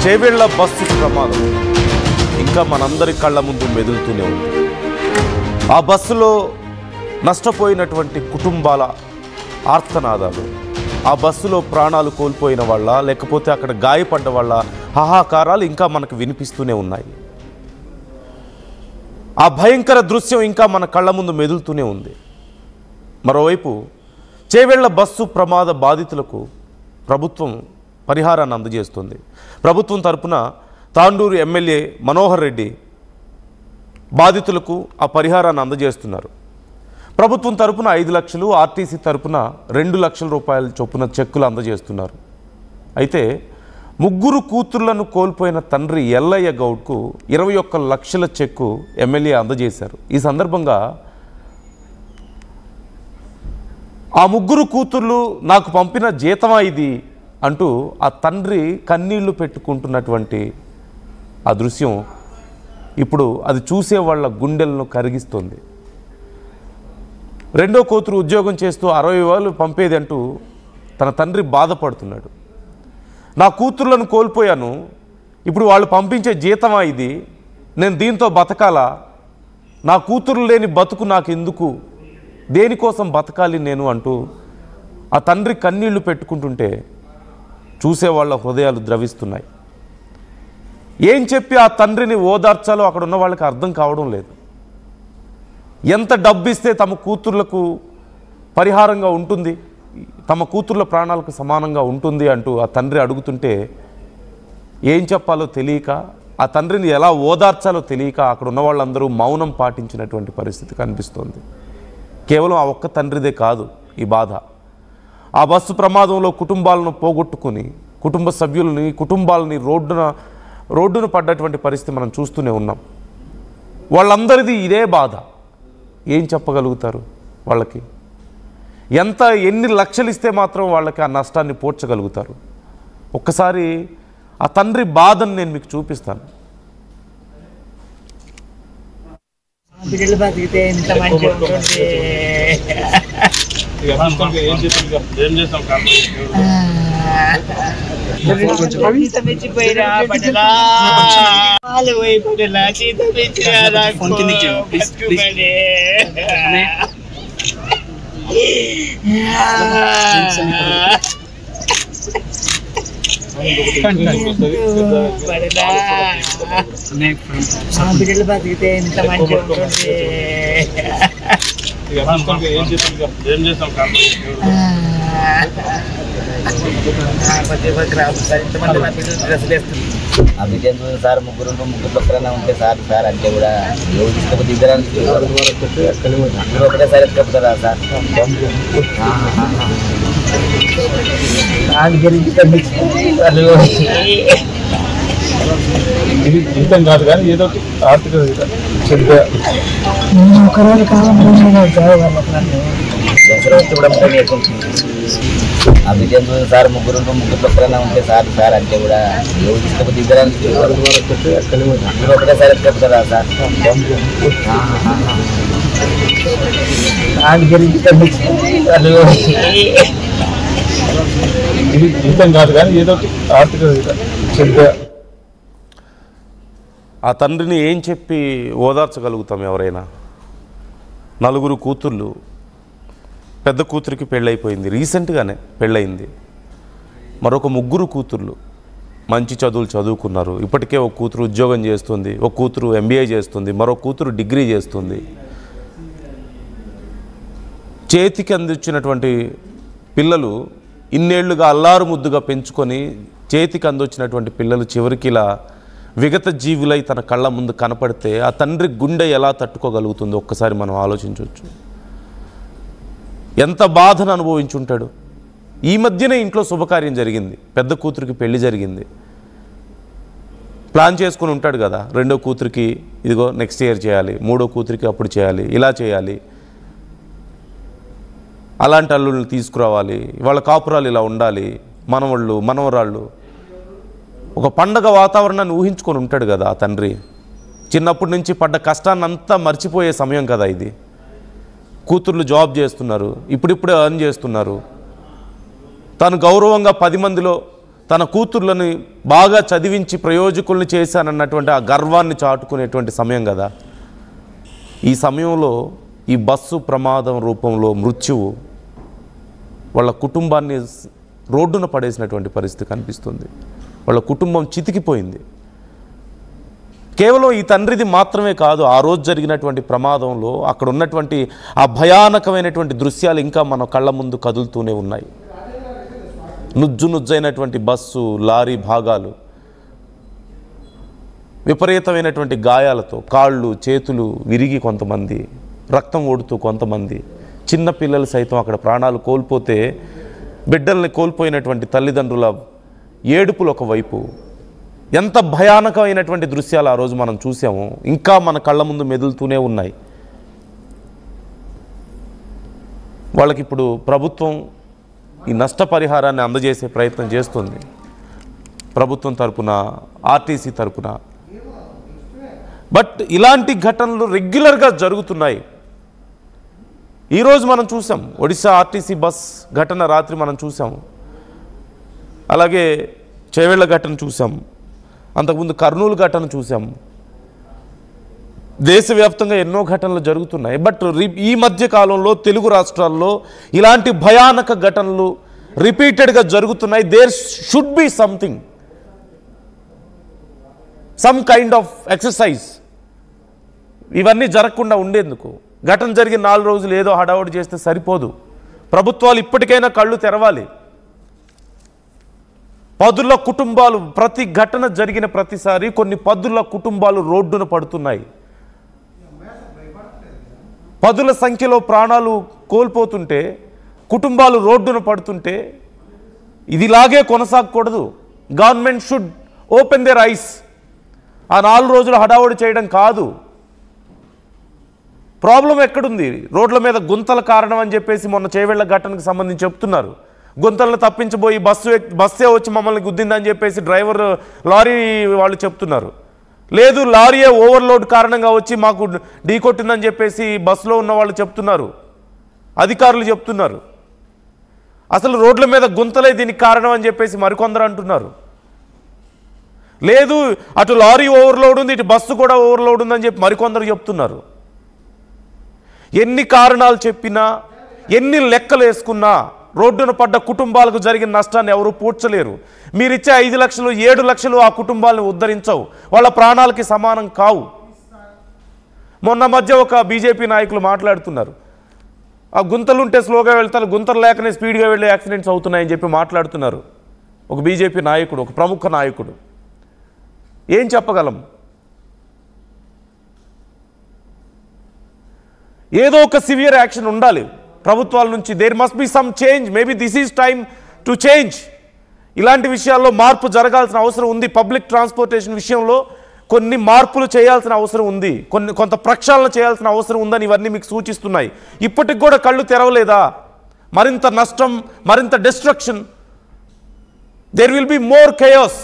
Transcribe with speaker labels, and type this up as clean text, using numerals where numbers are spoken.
Speaker 1: Chevella bus ప్రమాదం ఇంకా మనందరి కళ్ళ ముందు మెదులుతూనే ఉంది. ఆ బస్సులో నష్టపోయినటువంటి కుటుంబాల ఆర్తనాదాలు, ఆ బస్సులో ప్రాణాలు కోల్పోయిన వాళ్ళ లేకపోతే అక్కడ గాయపడ్డ వాళ్ళ హాహాకారాలు ఇంకా మనకు వినిపిస్తూనే ఉన్నాయి. ఆ భయంకర దృశ్యం ఇంకా మన కళ్ళ ముందు మెదులుతూనే ఉంది. మరోవైపు చేవెళ్ల బస్సు ప్రమాద బాధితులకు ప్రభుత్వం పరిహారాన్ని అందజేస్తుంది. ప్రభుత్వం తరపున తాండూరు ఎమ్మెల్యే మనోహర్ రెడ్డి బాధితులకు ఆ పరిహారాన్ని అందజేస్తున్నారు. ప్రభుత్వం తరపున 5 లక్షలు, ఆర్టీసీ తరపున 2 లక్షల రూపాయల చొప్పున చెక్కులు అందజేస్తున్నారు. అయితే 3 కూతుర్లను కోల్పోయిన తండ్రి ఎల్లయ్య గౌడ్కు 21 లక్షల చెక్కు ఎమ్మెల్యే అందజేశారు. ఈ సందర్భంగా ఆ 3 కూతుర్లు నాకు పంపిన జీతమా ఇది అంటూ ఆ తండ్రి కన్నీళ్లు పెట్టుకుంటున్నటువంటి ఆ దృశ్యం ఇప్పుడు అది చూసే వాళ్ళ గుండెలను కరిగిస్తుంది. రెండో కూతురు ఉద్యోగం చేస్తూ 60,000 పంపేది అంటూ తన తండ్రి బాధపడుతున్నాడు. నా కూతుర్లను కోల్పోయాను, ఇప్పుడు వాళ్ళు పంపించే జీతమా ఇది, నేను దీంతో బతకాలా, నా కూతురు లేని బతుకు నాకు ఎందుకు, దేనికోసం బతకాలి నేను అంటూ ఆ తండ్రి కన్నీళ్లు పెట్టుకుంటుంటే చూసేవాళ్ళ హృదయాలు ద్రవిస్తున్నాయి. ఏం చెప్పి ఆ తండ్రిని ఓదార్చాలో అక్కడ ఉన్న వాళ్ళకి అర్థం కావడం లేదు. ఎంత డబ్బు ఇస్తే తమ కూతుర్లకు పరిహారంగా ఉంటుంది, తమ కూతుర్ల ప్రాణాలకు సమానంగా ఉంటుంది అంటూ ఆ తండ్రి అడుగుతుంటే ఏం చెప్పాలో తెలియక, ఆ తండ్రిని ఎలా ఓదార్చాలో తెలియక అక్కడ ఉన్న వాళ్ళందరూ మౌనం పాటించినటువంటి పరిస్థితి కనిపిస్తోంది. కేవలం ఆ ఒక్క తండ్రిదే కాదు ఈ బాధ. ఆ బస్సు ప్రమాదంలో కుటుంబాలను పోగొట్టుకుని కుటుంబ సభ్యులని, కుటుంబాలని రోడ్డున పడ్డటువంటి పరిస్థితి మనం చూస్తూనే ఉన్నాం. వాళ్ళందరిది ఇదే బాధ. ఏం చెప్పగలుగుతారు వాళ్ళకి? ఎన్ని లక్షలు ఇస్తే మాత్రం వాళ్ళకి ఆ నష్టాన్ని పూడ్చగలుగుతారు? ఒక్కసారి ఆ తండ్రి బాధను నేను మీకు చూపిస్తాను.
Speaker 2: బిడ్డలు బతికితే ఎంత మంచిగా ఉంటుంది.
Speaker 3: అందుకేం సార్ ముగ్గురు ఒక్కరైనా ఉంటే సార్ సార్ అంటే కూడా ఎవరు తీసుకపోతే ఇద్దరు ఒకటేసారి ఎత్తుకపోతారా సార్? దాని గురించి
Speaker 4: ఇది జీతం కాదు కానీ ఏదో ఆర్థిక
Speaker 3: అందుకేం సార్ ముగ్గురు ఒక్కరైనా ఉంటే సార్ సార్ అంటే కూడా ఎవరు తీసుకపోతే ఇద్దరు ఒకటేసారి ఎత్తుకపోతారా సార్? దాని గురించి
Speaker 4: ఇది జీతం కాదు కానీ ఏదో ఆర్థిక
Speaker 1: ఆ తండ్రిని ఏం చెప్పి ఓదార్చగలుగుతాం ఎవరైనా? 4 కూతుర్లు, పెద్ద కూతురికి పెళ్ళైపోయింది, రీసెంట్గానే పెళ్ళయింది. మరొక 3 కూతుర్లు మంచి చదువులు చదువుకున్నారు. ఇప్పటికే ఒక కూతురు ఉద్యోగం చేస్తుంది, ఒక కూతురు MBA చేస్తుంది, మరో కూతురు డిగ్రీ చేస్తుంది. చేతికి అందించినటువంటి పిల్లలు ఇన్నేళ్లుగా అల్లారు ముద్దుగా పెంచుకొని చేతికి అందొచ్చినటువంటి పిల్లలు చివరికి ఇలా విగత జీవులై తన కళ్ళ ముందు కనపడితే ఆ తండ్రి గుండె ఎలా తట్టుకోగలుగుతుందో ఒక్కసారి మనం ఆలోచించవచ్చు. ఎంత బాధను అనుభవించుంటాడు. ఈ మధ్యనే ఇంట్లో శుభకార్యం జరిగింది, పెద్ద కూతురికి పెళ్లి జరిగింది. ప్లాన్ చేసుకుని ఉంటాడు కదా, రెండో కూతురికి ఇదిగో నెక్స్ట్ ఇయర్ చేయాలి, మూడో కూతురికి అప్పుడు చేయాలి, ఇలా చేయాలి, అలాంటి అల్లుళ్ళని తీసుకురావాలి, వాళ్ళ కాపురాలు ఇలా ఉండాలి, మనవళ్ళు మనవరాళ్ళు, ఒక పండగ వాతావరణాన్ని ఊహించుకొని ఉంటాడు కదా ఆ తండ్రి. చిన్నప్పటి నుంచి పడ్డ కష్టాన్నంతా మర్చిపోయే సమయం కదా ఇది. కూతుర్లు జాబ్ చేస్తున్నారు, ఇప్పుడిప్పుడే ఎర్న్ చేస్తున్నారు. తాను గౌరవంగా 10 మందిలో తన కూతుర్లను బాగా చదివించి ప్రయోజకుల్ని చేశానన్నటువంటి ఆ గర్వాన్ని చాటుకునేటువంటి సమయం కదా. ఈ సమయంలో ఈ బస్సు ప్రమాదం రూపంలో మృత్యువు వాళ్ళ కుటుంబాన్ని రోడ్డున పడేసినటువంటి పరిస్థితి కనిపిస్తుంది. వాళ్ళ కుటుంబం చితికిపోయింది. కేవలం ఈ తండ్రిది మాత్రమే కాదు, ఆ రోజు జరిగినటువంటి ప్రమాదంలో అక్కడ ఉన్నటువంటి ఆ భయానకమైనటువంటి దృశ్యాలు ఇంకా మన కళ్ళ ముందు కదులుతూనే ఉన్నాయి. నుజ్జైనటువంటి బస్సు, లారీ భాగాలు, విపరీతమైనటువంటి గాయాలతో కాళ్ళు చేతులు విరిగి కొంతమంది, రక్తం ఓడుతూ కొంతమంది, చిన్న పిల్లలు సైతం అక్కడ ప్రాణాలు కోల్పోతే బిడ్డల్ని కోల్పోయినటువంటి తల్లిదండ్రుల ఏడుపులు ఒకవైపు, ఎంత భయానకమైనటువంటి దృశ్యాలు ఆ రోజు మనం చూసాము, ఇంకా మన కళ్ళ ముందు మెదులుతూనే ఉన్నాయి. వాళ్ళకి ఇప్పుడు ప్రభుత్వం ఈ నష్టపరిహారాన్ని అందజేసే ప్రయత్నం చేస్తుంది. ప్రభుత్వం తరపున, ఆర్టీసీ తరపున. బట్ ఇలాంటి ఘటనలు రెగ్యులర్గా జరుగుతున్నాయి. ఈరోజు మనం చూసాం ఒడిశా ఆర్టీసీ బస్ ఘటన, రాత్రి మనం చూసాము. అలాగే చేవెళ్ళ ఘటన చూసాం, అంతకుముందు కర్నూలు ఘటన చూసాము. దేశవ్యాప్తంగా ఎన్నో ఘటనలు జరుగుతున్నాయి. బట్ ఈ మధ్య కాలంలో తెలుగు రాష్ట్రాల్లో ఇలాంటి భయానక ఘటనలు రిపీటెడ్గా జరుగుతున్నాయి. There should be something, some kind of exercise ఇవన్నీ జరగకుండా ఉండేందుకు. ఘటన జరిగిన 4 రోజులు ఏదో హడావుడి చేస్తే సరిపోదు. ప్రభుత్వాలు ఇప్పటికైనా కళ్ళు తెరవాలి. పదుల కుటుంబాలు, ప్రతి ఘటన జరిగిన ప్రతిసారి కొన్ని పదుల కుటుంబాలు రోడ్డున పడుతున్నాయి. పదుల సంఖ్యలో ప్రాణాలు కోల్పోతుంటే, కుటుంబాలు రోడ్డున పడుతుంటే ఇదిలాగే కొనసాగకూడదు. Government should open their eyes. ఆ 4 రోజులు హడావుడి చేయడం కాదు. ప్రాబ్లం ఎక్కడుంది? రోడ్ల మీద గుంతల కారణం అని చెప్పేసి మొన్న చేవెళ్ళ ఘటనకు సంబంధించి చెప్తున్నారు. గుంతలను తప్పించబోయి బస్సే వచ్చి మమ్మల్ని గుద్దిందని చెప్పేసి డ్రైవర్, లారీ వాళ్ళు చెప్తున్నారు. లేదు, లారీయే ఓవర్లోడ్ కారణంగా వచ్చి మాకు ఢీకొట్టిందని చెప్పేసి బస్సులో ఉన్న వాళ్ళు చెప్తున్నారు, అధికారులు చెప్తున్నారు. అసలు రోడ్ల మీద గుంతలే దీనికి కారణం అని చెప్పేసి మరికొందరు అంటున్నారు. లేదు, అటు లారీ ఓవర్లోడ్ ఉంది, ఇటు బస్సు కూడా ఓవర్లోడ్ ఉందని చెప్పి మరికొందరు చెప్తున్నారు. ఎన్ని కారణాలు చెప్పినా, ఎన్ని లెక్కలు వేసుకున్నా రోడ్డున పడ్డ కుటుంబాలకు జరిగిన నష్టాన్ని ఎవరూ పూడ్చలేరు. మీరిచ్చే 5 లక్షలు 7 లక్షలు ఆ కుటుంబాలను ఉద్ధరించవు, వాళ్ళ ప్రాణాలకి సమానం కావు. మొన్న మధ్య ఒక బీజేపీ నాయకులు మాట్లాడుతున్నారు, ఆ గుంతలుంటే స్లోగా వెళ్తారు, గుంతలు లేకనే స్పీడ్గా వెళ్ళి యాక్సిడెంట్స్ అవుతున్నాయని చెప్పి మాట్లాడుతున్నారు. ఒక బీజేపీ నాయకుడు, ఒక ప్రముఖ నాయకుడు. ఏం చెప్పగలం? ఏదో ఒక సివియర్ యాక్షన్ ఉండాలి ప్రభుత్వాల నుంచి. There must be some change. Maybe this is time to change. ఇలాంటి విషయాల్లో మార్పు జరగాల్సిన అవసరం ఉంది. పబ్లిక్ ట్రాన్స్పోర్టేషన్ విషయంలో కొన్ని మార్పులు చేయాల్సిన అవసరం ఉంది, కొంత ప్రక్షాళన చేయాల్సిన అవసరం ఉందని ఇవన్నీ మీకు సూచిస్తున్నాయి. ఇప్పటికి కూడా కళ్ళు తెరవలేదా? మరింత నష్టం, మరింత destruction. There will be more chaos.